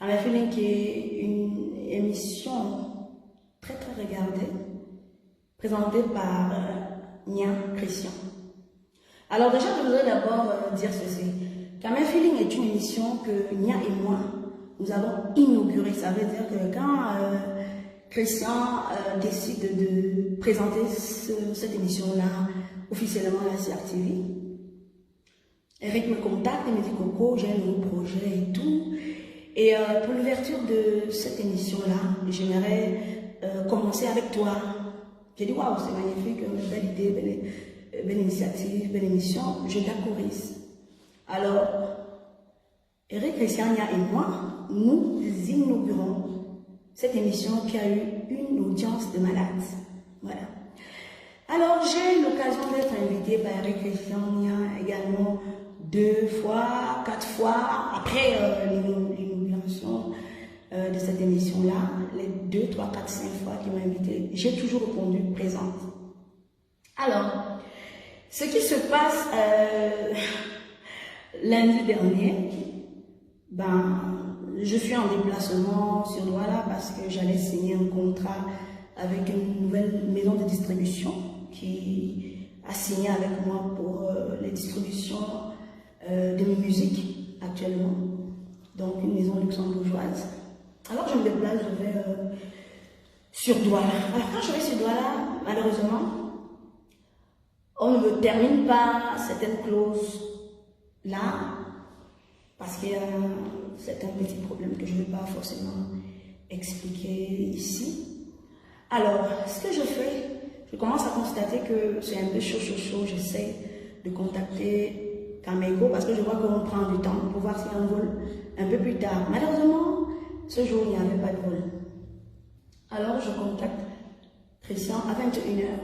Camé Feeling qui est une émission très regardée, présentée par Nia Christian. Alors déjà, je voudrais d'abord dire ceci. Camé Feeling est une émission que Nia et moi, nous avons inaugurée. Ça veut dire que quand Christian décide de présenter cette émission-là officiellement à la CRTV, Eric me contacte et me dit Coco, j'ai un nouveau projet et tout. Et pour l'ouverture de cette émission-là, j'aimerais commencer avec toi. J'ai dit waouh, c'est magnifique, belle idée, belle initiative, belle émission. Je t'accourisse. Alors, Eric, Christian, Nia et moi, nous inaugurons cette émission qui a eu une audience de malade. Voilà. Alors, j'ai eu l'occasion d'être invitée par Eric, Christian, Nia également 2 fois, 4 fois après l'inauguration de cette émission-là, les 2, 3, 4, 5 fois qu'ils m'ont invité, j'ai toujours répondu présente. Alors, ce qui se passe lundi dernier, je suis en déplacement sur Douala parce que j'allais signer un contrat avec une nouvelle maison de distribution qui a signé avec moi pour les distributions de mes musiques actuellement, donc une maison luxembourgeoise. Alors je me déplace, je vais sur Douala. Alors quand je vais sur Douala, malheureusement, on ne me termine pas certaines clauses là, parce qu'il y a certains petits problèmes que je ne vais pas forcément expliquer ici. Alors, ce que je fais, je commence à constater que c'est un peu chaud. J'essaie de contacter Camégo parce que je vois qu'on prend du temps pour voir s'il y a un vol un peu plus tard. Malheureusement, ce jour, il n'y avait pas de vol. Alors, je contacte Christian à 21h.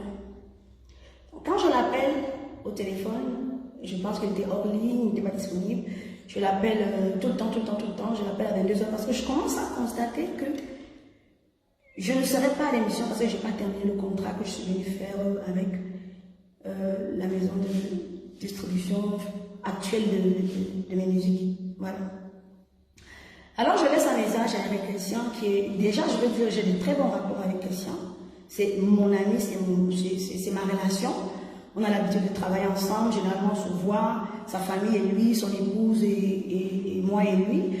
Quand je l'appelle au téléphone, je pense qu'il était hors ligne, il n'était pas disponible. Je l'appelle tout le temps. Je l'appelle à 22h parce que je commence à constater que je ne serai pas à l'émission parce que je n'ai pas terminé le contrat que je suis venue faire avec la maison de distribution actuelle de mes musiques. Voilà. Alors je laisse un message avec Christian qui est, déjà je veux dire, j'ai de très bons rapports avec Christian. C'est mon ami, c'est ma relation. On a l'habitude de travailler ensemble, généralement on se voit, sa famille et lui, son épouse et moi et lui.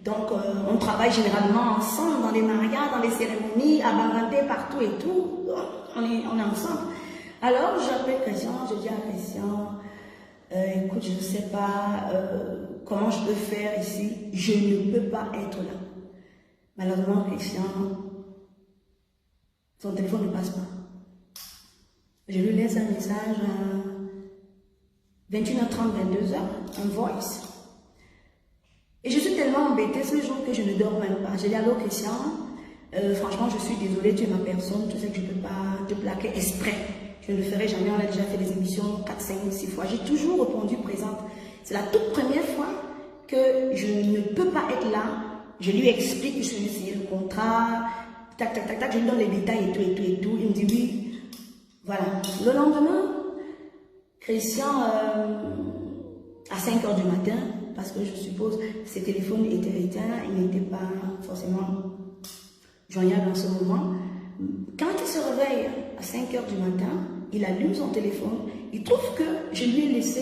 Donc on travaille généralement ensemble dans les mariages, dans les cérémonies, à Banganté, partout et tout. On est ensemble. Alors j'appelle Christian, je dis à Christian, écoute, je ne sais pas comment je peux faire ici, je ne peux pas être là. Malheureusement, Christian, son téléphone ne passe pas. Je lui laisse un message à 21h30, 22h, un voice. Et je suis tellement embêtée ce jour que je ne dors même pas. J'ai dit allô Christian, franchement je suis désolée, tu es ma personne, tu sais que je ne peux pas te plaquer exprès. Je ne le ferai jamais, on a déjà fait des émissions 4, 5, 6 fois. J'ai toujours répondu présente. C'est la toute première fois que je ne peux pas être là. Je lui explique que je vais signer le contrat, tac, je lui donne les détails et tout. Il me dit oui. Voilà. Le lendemain, Christian, à 5h du matin, parce que je suppose ses téléphones étaient éteints, il n'était pas forcément joignable en ce moment. Quand il se réveille à 5h du matin, il allume son téléphone, il trouve que je lui ai laissé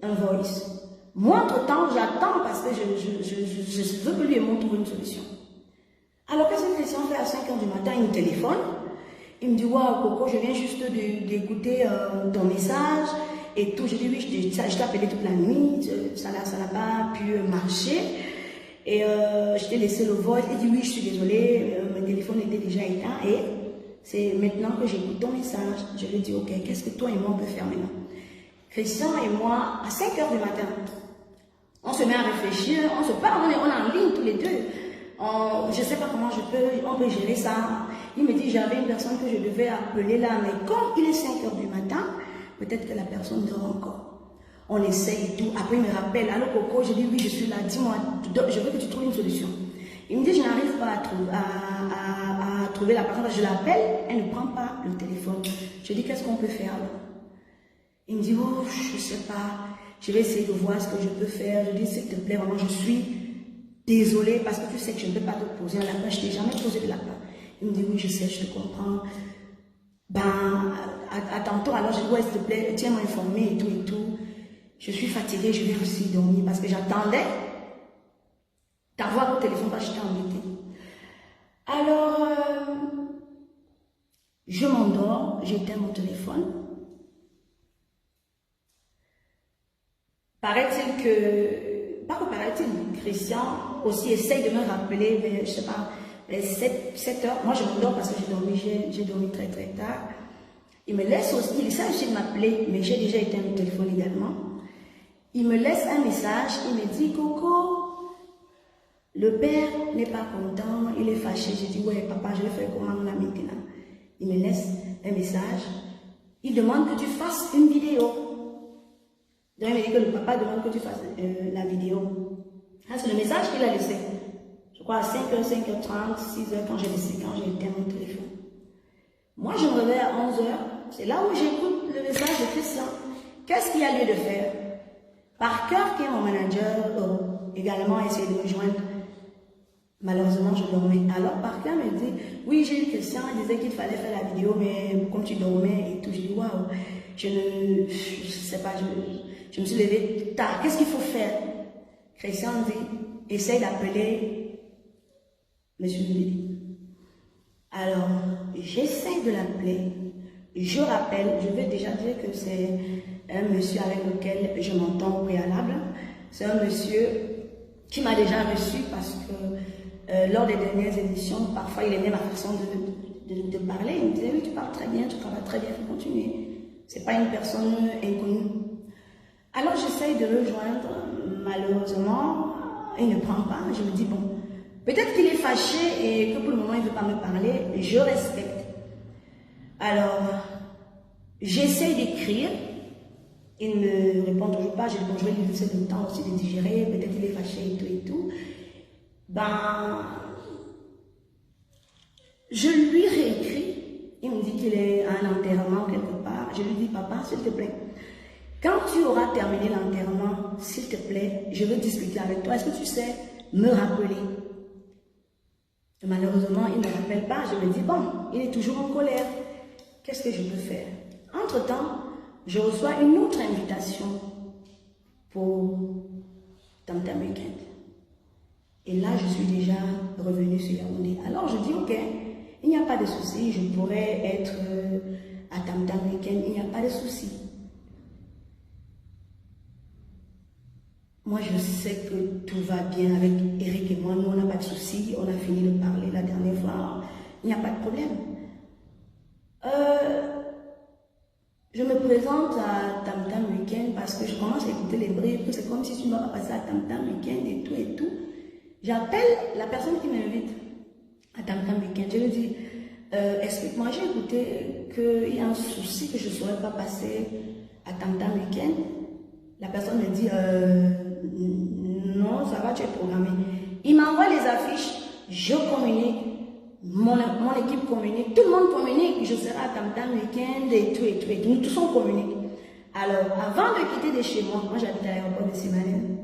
un voice. Moi, entre-temps, j'attends parce que je veux que lui et moi trouve une solution. Alors, qu'est-ce que Christian fait à 5h du matin? Il me téléphone. Il me dit, waouh, Coco, je viens juste d'écouter ton message et tout. Je dis, oui, je t'ai appelé toute la nuit, ça n'a pas pu marcher. Et je t'ai laissé le voice. Il dit, oui, je suis désolée, mon téléphone était déjà éteint. Et c'est maintenant que j'écoute ton message. Je lui ai dit, ok, qu'est-ce que toi et moi on peut faire maintenant? Christian et moi, à 5h du matin, on se met à réfléchir, on se parle, on est en ligne tous les deux. Je ne sais pas comment on peut gérer ça. Il me dit, j'avais une personne que je devais appeler là, mais comme il est 5h du matin, peut-être que la personne dort encore. On essaye et tout. Après, il me rappelle, allô Coco, je dis oui, je suis là, dis-moi, je veux que tu trouves une solution. Il me dit, je n'arrive pas à trouver la personne. Je l'appelle, elle ne prend pas le téléphone. Je dis, qu'est-ce qu'on peut faire alors? Il me dit, oh, je ne sais pas, je vais essayer de voir ce que je peux faire. Je dis, s'il te plaît, vraiment, je suis désolé parce que tu sais que je ne peux pas te poser un lapin, je t'ai jamais posé de lapin. Il me dit, oui, je sais, je te comprends. Ben, à tantôt, alors je dis, ouais, s'il te plaît, tiens-moi informé et tout et tout. Je suis fatiguée, je vais aussi dormir parce que j'attendais d'avoir au téléphone parce que j'étais embêtée. Alors, je m'endors, j'éteins mon téléphone. Paraît-il que, pas que paraît-il, Christian aussi essaye de me rappeler, mais, je sais pas, 7 heures. Moi, je m'endors parce que j'ai dormi très très tard. Il me laisse aussi, il essaie aussi de m'appeler, mais j'ai déjà éteint mon téléphone également. Il me laisse un message, il me dit, Coco, le père n'est pas content, il est fâché. J'ai dit, ouais, papa, je vais faire comment là maintenant? Il me laisse un message. Il demande que tu fasses une vidéo. Donc, il me dit que le papa demande que tu fasses la vidéo. Ah, c'est le message qu'il a laissé. Je crois à 5h, 5h30, 6h quand j'ai éteint mon téléphone. Moi, je me réveille à 11h. C'est là où j'écoute le message de Christian. Qu'est-ce qu'il y a lieu de faire? Parker, qui est mon manager, également a essayé de me joindre. Malheureusement, je dormais. Alors, Parker me dit, oui, j'ai eu Christian, il disait qu'il fallait faire la vidéo, mais comme tu dormais et tout, je dis, waouh, je sais pas, je me suis levée tard. Qu'est-ce qu'il faut faire? Christian dit, essaye d'appeler Monsieur Lili. Alors, j'essaie de l'appeler. Je rappelle, je vais déjà dire que c'est un monsieur avec lequel je m'entends au préalable. C'est un monsieur qui m'a déjà reçu parce que lors des dernières éditions, parfois il aimait ma façon de parler. Il me disait, oui, tu parles très bien, tu travailles très bien, il faut continuer. Ce n'est pas une personne inconnue. Alors j'essaye de le joindre. Malheureusement, il ne prend pas. Je me dis, bon, peut-être qu'il est fâché et que pour le moment il ne veut pas me parler. Je respecte. Alors, j'essaie d'écrire. Il ne me répond toujours pas. Je dis, bon, je vais lui laisser le temps aussi de digérer. Peut-être qu'il est fâché et tout et tout. Ben, je lui réécris. Il me dit qu'il est à un enterrement quelque part. Je lui dis, papa, s'il te plaît, quand tu auras terminé l'enterrement, s'il te plaît, je veux discuter avec toi. Est-ce que tu sais me rappeler? Et malheureusement, il ne me rappelle pas. Je me dis, bon, il est toujours en colère. Qu'est-ce que je peux faire? Entre-temps, je reçois une autre invitation pour Tam Tam Weekend. Et là, je suis déjà revenue sur Yaoundé. Alors, je dis, ok, il n'y a pas de souci. Je pourrais être à Tam Tam Weekend. Il n'y a pas de souci. Moi, je sais que tout va bien avec Eric et moi. Nous, on n'a pas de souci. On a fini de parler la dernière fois. Il n'y a pas de problème. Je me présente à Tam Tam Weekend parce que je commence à écouter les bribes. C'est comme si tu ne vas pas passer à Tam Tam Weekend et tout et tout. J'appelle la personne qui m'invite à Tam Tam Weekend. Je lui dis, explique-moi, j'ai écouté qu'il y a un souci que je ne saurais pas passer à Tam Tam Weekend. La personne me dit, non, ça va, tu es programmé. Il m'envoie les affiches, je communique, mon équipe communique, tout le monde communique, je serai à Tam Tam Weekend et tout et tout et tout. Nous tous on communique. Alors, avant de quitter de chez moi j'habite à l'aéroport de Simalène.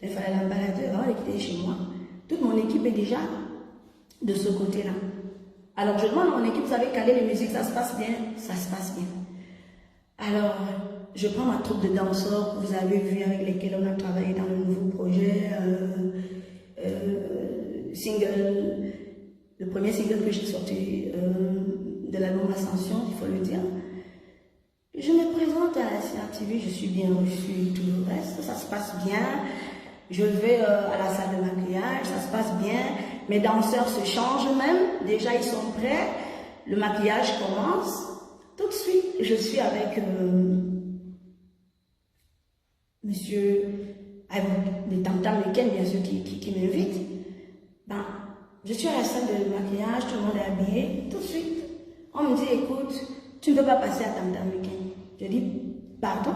Il fallait la balade avant de quitter de chez moi. Toute mon équipe est déjà de ce côté-là. Alors, je demande à mon équipe, vous savez, caler les musiques, ça se passe bien? Ça se passe bien. Alors, je prends ma troupe de danseurs que vous avez vu avec lesquels on a travaillé dans le nouveau projet, single, le premier single que j'ai sorti de l'album Ascension, il faut le dire. Je me présente à la CRTV, je suis bien reçue et tout le reste, ça se passe bien. Je vais à la salle de maquillage, ça se passe bien. Mes danseurs se changent même, déjà ils sont prêts, le maquillage commence. Tout de suite, je suis avec monsieur de Tam Tam Weekend, bien sûr, qui m'invite. Ben, je suis à la salle de maquillage, tout le monde est habillé. Tout de suite, on me dit, écoute, tu ne peux pas passer à Tam Tam Weekend. Je dis, pardon?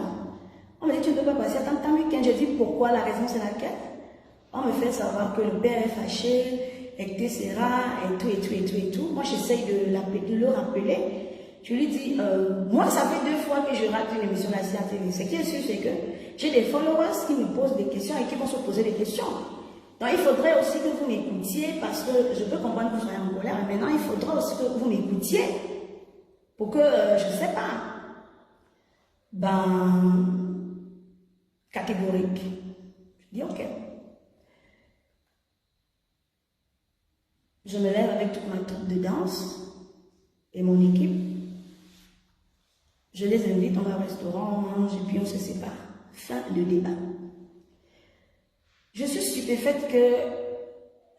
On me dit, tu ne peux pas passer à Tam Tam Weekend. Je dis, pourquoi? La raison, c'est laquelle? On me fait savoir que le père est fâché, etc. et tout, et tout, et tout, et tout. Moi, j'essaye de le rappeler. Je lui dis, moi, ça fait 2 fois que je rate une émission de la CRTV. Ce qui est sûr, c'est que j'ai des followers qui me posent des questions et qui vont se poser des questions. Donc, il faudrait aussi que vous m'écoutiez, parce que je peux comprendre que vous soyez en colère, mais maintenant, il faudra aussi que vous m'écoutiez pour que, je ne sais pas, catégorique. Je dis, ok. Je me lève avec toute ma troupe de danse et mon équipe. Je les invite, on va au restaurant, on mange et puis on se sépare. Fin de débat. Je suis stupéfaite que,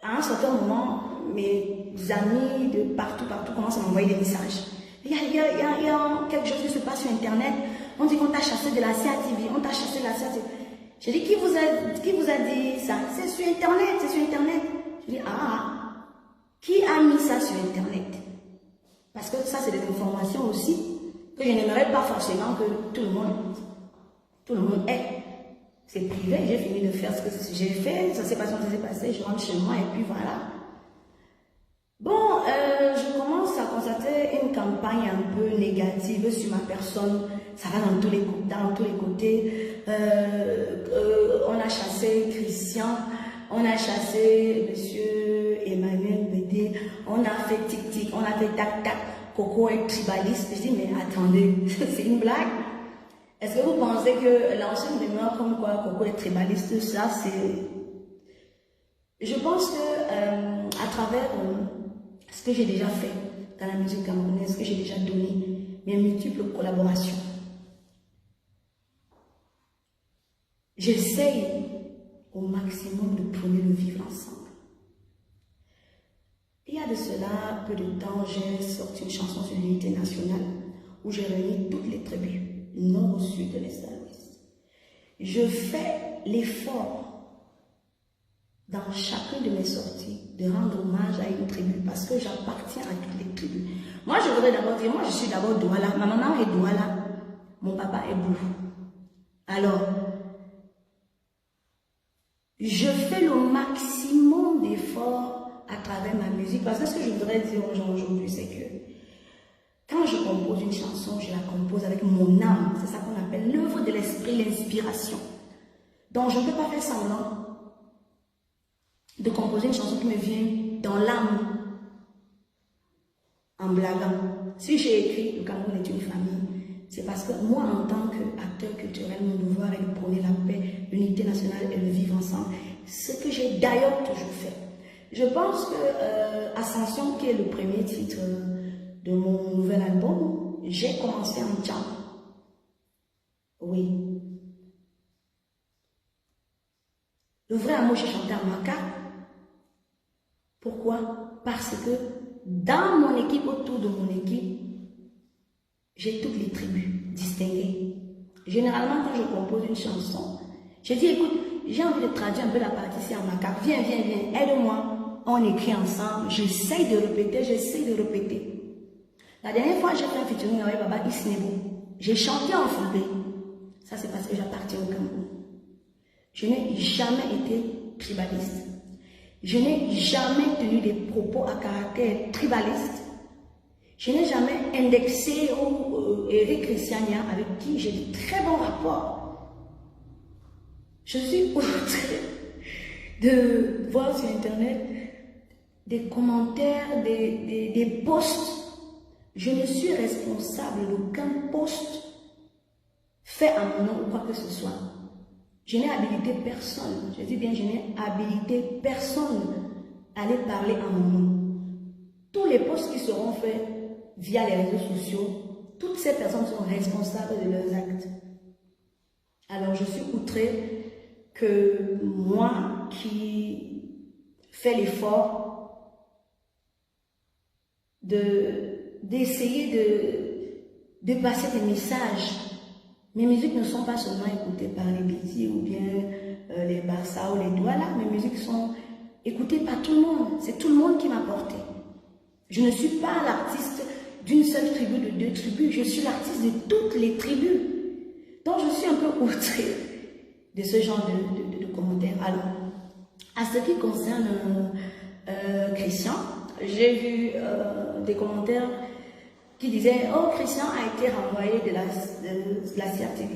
à un certain moment, mes amis de partout commencent à m'envoyer des messages. Il y a quelque chose qui se passe sur Internet. On dit qu'on t'a chassé de la CATV, on t'a chassé de la CATV. J'ai dit, qui vous a dit ça? C'est sur Internet, c'est sur Internet. Je dis, qui a mis ça sur Internet? Parce que ça, c'est des informations aussi que je n'aimerais pas forcément que tout le monde ait. C'est privé, j'ai fini de faire ce que j'ai fait, ça s'est passé, je rentre chez moi et puis voilà. Bon, je commence à constater une campagne un peu négative sur ma personne. Ça va dans tous les côtés. On a chassé Christian, on a chassé Monsieur Emmanuel Bédé, on a fait tic-tic, on a fait tac-tac. Coco est tribaliste. Je dis, mais attendez, c'est une blague? Est-ce que vous pensez que l'ancienne demeure comme quoi Coco est tribaliste? Ça, c'est... Je pense que à travers ce que j'ai déjà fait dans la musique camerounaise, ce que j'ai déjà donné, mes multiples collaborations, j'essaye au maximum de prôner le vivre ensemble. Il y a de cela peu de temps, j'ai sorti une chanson sur l'unité nationale où j'ai réuni toutes les tribus, nord au sud, de l'est à l'ouest. Je fais l'effort dans chacune de mes sorties de rendre hommage à une tribu parce que j'appartiens à toutes les tribus. Moi, je voudrais d'abord dire, moi je suis d'abord Douala, ma maman est Douala, mon papa est Boufou. Alors, je fais le maximum d'efforts à travers ma musique, parce que ce que je voudrais dire aux gens aujourd'hui, c'est que quand je compose une chanson, je la compose avec mon âme. C'est ça qu'on appelle l'œuvre de l'esprit, l'inspiration. Donc je ne peux pas faire semblant de composer une chanson qui me vient dans l'âme en blaguant. Si j'ai écrit « Le Cameroun est une famille », c'est parce que moi, en tant qu'acteur culturel, mon devoir est de prôner la paix, l'unité nationale et le vivre ensemble. Ce que j'ai d'ailleurs toujours fait. Je pense que Ascension, qui est le premier titre de mon nouvel album, j'ai commencé en jam. Oui. Le vrai amour, j'ai chanté en Maka. Pourquoi? Parce que dans mon équipe, autour de mon équipe, j'ai toutes les tribus distinguées. Généralement, quand je compose une chanson, je dis, écoute, j'ai envie de traduire un peu la partie ici en Maka. Viens, aide-moi. On écrit ensemble, j'essaye de répéter. La dernière fois, j'ai fait un featuring avec Baba Isnebo. J'ai chanté en fulbe. Ça, c'est parce que j'appartiens au Cameroun. Je n'ai jamais été tribaliste. Je n'ai jamais tenu des propos à caractère tribaliste. Je n'ai jamais indexé Eric Christiania, avec qui j'ai de très bons rapports. Je suis outrée de voir sur Internet des commentaires, des posts. Je ne suis responsable d'aucun post fait à mon nom ou quoi que ce soit. Je n'ai habilité personne. Je dis bien, je n'ai habilité personne à aller parler à mon nom. Tous les posts qui seront faits via les réseaux sociaux, toutes ces personnes sont responsables de leurs actes. Alors je suis outrée que moi qui fais l'effort d'essayer de passer des messages. Mes musiques ne sont pas seulement écoutées par les Biti ou bien les Barça ou les Douala. Mes musiques sont écoutées par tout le monde. C'est tout le monde qui m'a porté. Je ne suis pas l'artiste d'une seule tribu, de deux tribus. Je suis l'artiste de toutes les tribus. Donc je suis un peu outrée de ce genre de commentaires. Alors, à ce qui concerne Christian, j'ai vu des commentaires qui disaient « Oh, Christian a été renvoyé de la CRTV ».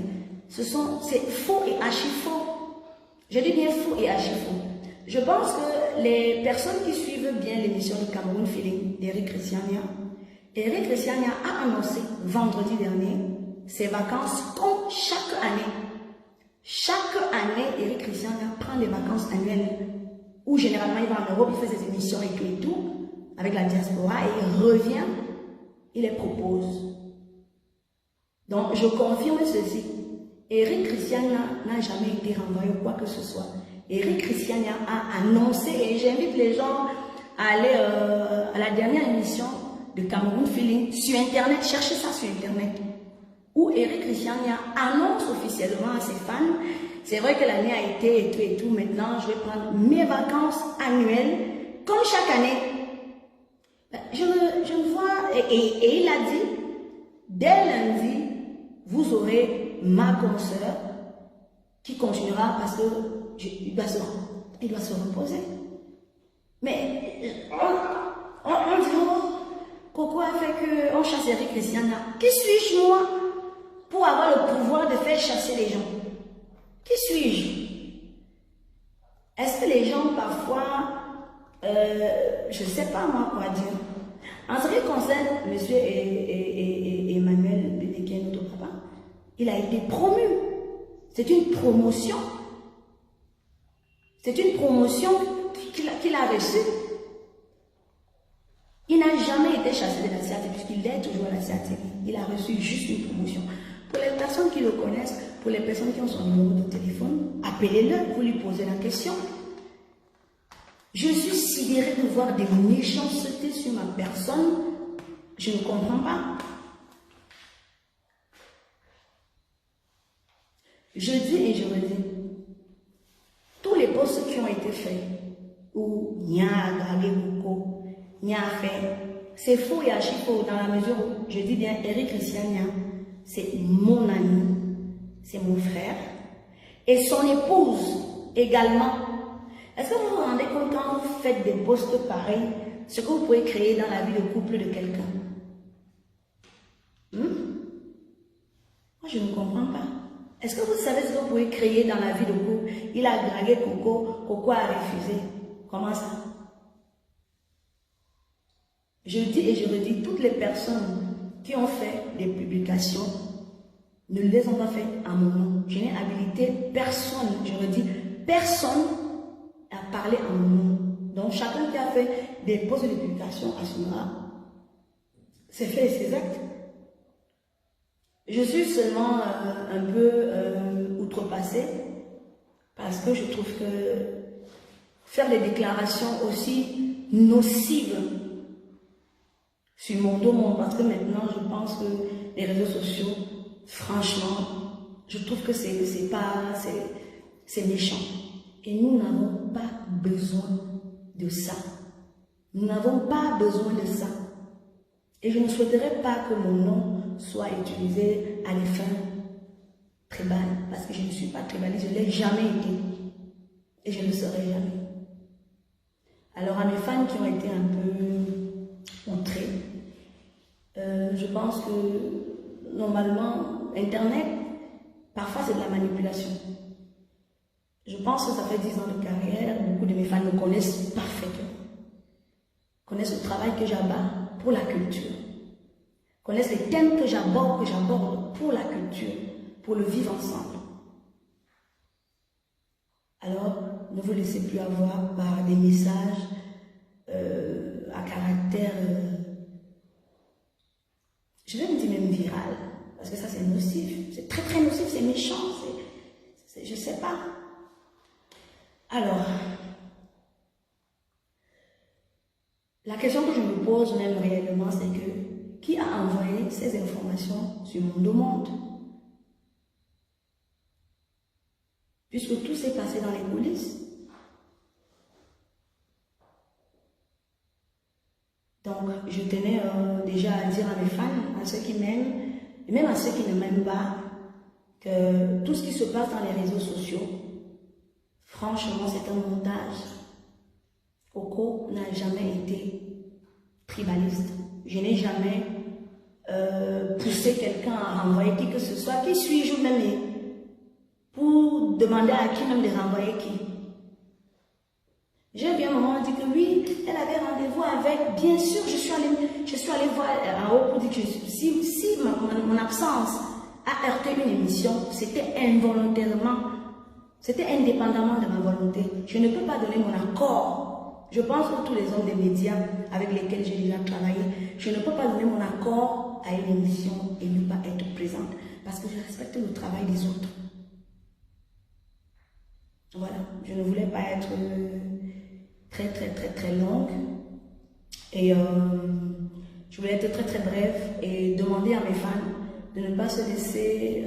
C'est faux et archi faux. Je dis bien faux et archi faux. Je pense que les personnes qui suivent bien l'émission de Cameroun Feeling d'Eric Christiania, Eric Christiania a annoncé vendredi dernier ses vacances comme chaque année. Chaque année, Eric Christiania prend des vacances annuelles où généralement il va en Europe, il fait ses émissions et tout, avec la diaspora et il revient, il les propose. Donc je confirme ceci. Eric Christiania n'a jamais été renvoyé ou quoi que ce soit. Eric Christiania a annoncé, et j'invite les gens à aller à la dernière émission de Cameroun Feeling sur Internet, cherchez ça sur Internet, où Eric Christiania annonce officiellement à ses fans, c'est vrai que l'année a été et tout, maintenant je vais prendre mes vacances annuelles, comme chaque année. Je me vois, et il a dit, dès lundi, vous aurez ma consoeur qui continuera parce que il doit se reposer. Mais on dit, oh, Coco a fait qu'on chasse Eric Christiania. Qui suis-je moi pour avoir le pouvoir de faire chasser les gens? Qui suis-je? Est-ce que les gens parfois, je ne sais pas moi quoi dire. En ce qui concerne M. Emmanuel Bénégué, notre papa, il a été promu. C'est une promotion. C'est une promotion qu'il a reçue. Il n'a jamais été chassé de la CAT puisqu'il est toujours à la CAT. Il a reçu juste une promotion. Pour les personnes qui le connaissent, pour les personnes qui ont son numéro de téléphone, appelez-le, vous lui posez la question. Je suis sidérée de voir des méchancetés sur ma personne. Je ne comprends pas. Je dis et je redis, tous les postes qui ont été faits, où Nia a gagné beaucoup, Nia a fait, c'est faux et archi faux dans la mesure où, je dis bien, Eric Christiania, c'est mon ami, c'est mon frère, et son épouse également. Est-ce que vous vous rendez compte quand vous faites des postes pareils, ce que vous pouvez créer dans la vie de couple de quelqu'un? Moi, je ne comprends pas. Est-ce que vous savez ce que vous pouvez créer dans la vie de couple? Il a dragué Coco, Coco a refusé. Comment ça? Je dis et je redis, toutes les personnes qui ont fait des publications ne les ont pas fait à mon nom. Je n'ai habilité personne, je redis, personne à parler à mon nom. Donc chacun qui a fait des posts de publication à ce moment-là, c'est fait ses actes. Je suis seulement un peu outrepassée parce que je trouve que faire des déclarations aussi nocives sur mon dos, parce que maintenant je pense que les réseaux sociaux, franchement, je trouve que c'est méchant. Et nous n'avons pas besoin de ça. Nous n'avons pas besoin de ça. Et je ne souhaiterais pas que mon nom soit utilisé à des fins tribales, parce que je ne suis pas tribaliste, je ne l'ai jamais été. Et je ne le serai jamais. Alors à mes fans qui ont été un peu montrés, je pense que normalement, Internet, parfois c'est de la manipulation. Je pense que ça fait 10 ans de carrière, beaucoup de mes fans me connaissent parfaitement. Connaissent le travail que j'abats pour la culture. Connaissent les thèmes que j'aborde pour la culture, pour le vivre ensemble. Alors, ne vous laissez plus avoir par des messages à caractère, je vais me dire même viral, parce que ça c'est nocif, c'est très très nocif, c'est méchant, je sais pas. Alors, la question que je me pose même réellement, c'est que qui a envoyé ces informations sur mon demande? Puisque tout s'est passé dans les coulisses. Donc, je tenais déjà à dire à mes fans, à ceux qui m'aiment, et même à ceux qui ne m'aiment pas, que tout ce qui se passe dans les réseaux sociaux, franchement, c'est un montage. Coco n'a jamais été tribaliste. Je n'ai jamais poussé quelqu'un à renvoyer qui que ce soit. Qui suis-je même pour demander à qui même de renvoyer qui? J'ai vu un moment, on dit que oui, elle avait rendez-vous avec, bien sûr, je suis allée voir en haut pour dire que si mon absence a heurté une émission, c'était involontairement, c'était indépendamment de ma volonté. Je ne peux pas donner mon accord. Je pense que tous les hommes des médias avec lesquels j'ai déjà travaillé, je ne peux pas donner mon accord à une émission et ne pas être présente parce que je respecte le travail des autres. Voilà, je ne voulais pas être très longue et je voulais être très brève et demander à mes fans de ne pas se laisser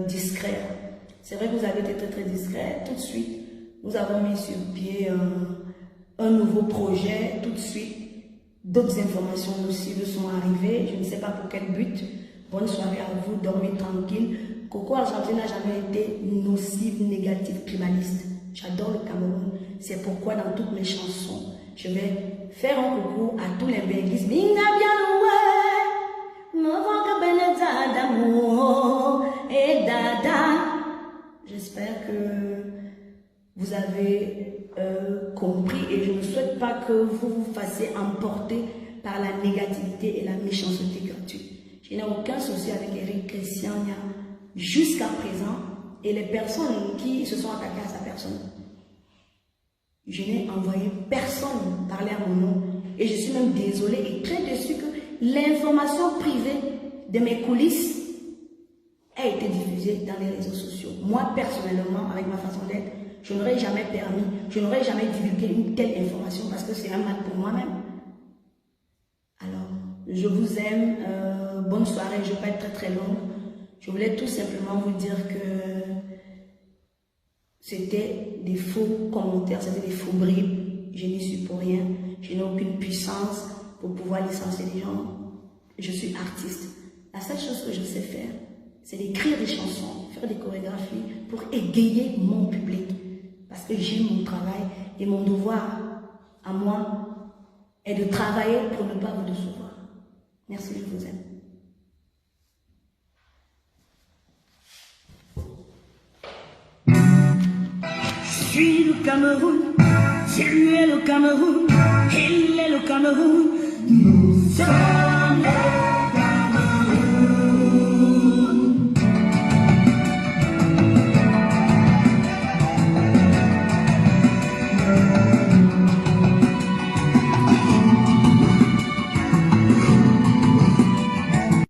distraire. C'est vrai que vous avez été très discret. Tout de suite, nous avons mis sur pied un nouveau projet. Tout de suite, d'autres informations nocives sont arrivées. Je ne sais pas pour quel but. Bonne soirée à vous, dormez tranquille. Coco Argentine n'a jamais été nocive, négative, primaliste. J'adore le Cameroun. C'est pourquoi dans toutes mes chansons, je vais faire un coucou à tous les béguistes. Minga bien loué, me voit que d'amour et dada. J'espère que vous avez compris et je ne souhaite pas que vous vous fassiez emporter par la négativité et la méchanceté gratuite. Je n'ai aucun souci avec Eric Christian jusqu'à présent et les personnes qui se sont attaquées à sa personne. Je n'ai envoyé personne parler à mon nom et je suis même désolée et très déçue que l'information privée de mes coulisses a été diffusée dans les réseaux sociaux. Moi, personnellement, avec ma façon d'être, je n'aurais jamais permis, je n'aurais jamais divulgué une telle information parce que c'est un mal pour moi-même. Alors, je vous aime. Bonne soirée, je ne vais pas être très longue. Je voulais tout simplement vous dire que c'était des faux commentaires, c'était des faux bribes. Je n'y suis pour rien. Je n'ai aucune puissance pour pouvoir licencier les gens. Je suis artiste. La seule chose que je sais faire, c'est d'écrire des chansons, faire des chorégraphies pour égayer mon public. Parce que j'aime mon travail et mon devoir à moi est de travailler pour ne pas vous décevoir. Merci, je vous aime. Je suis le Cameroun, c'est lui le Cameroun, il est le Cameroun, nous sommes.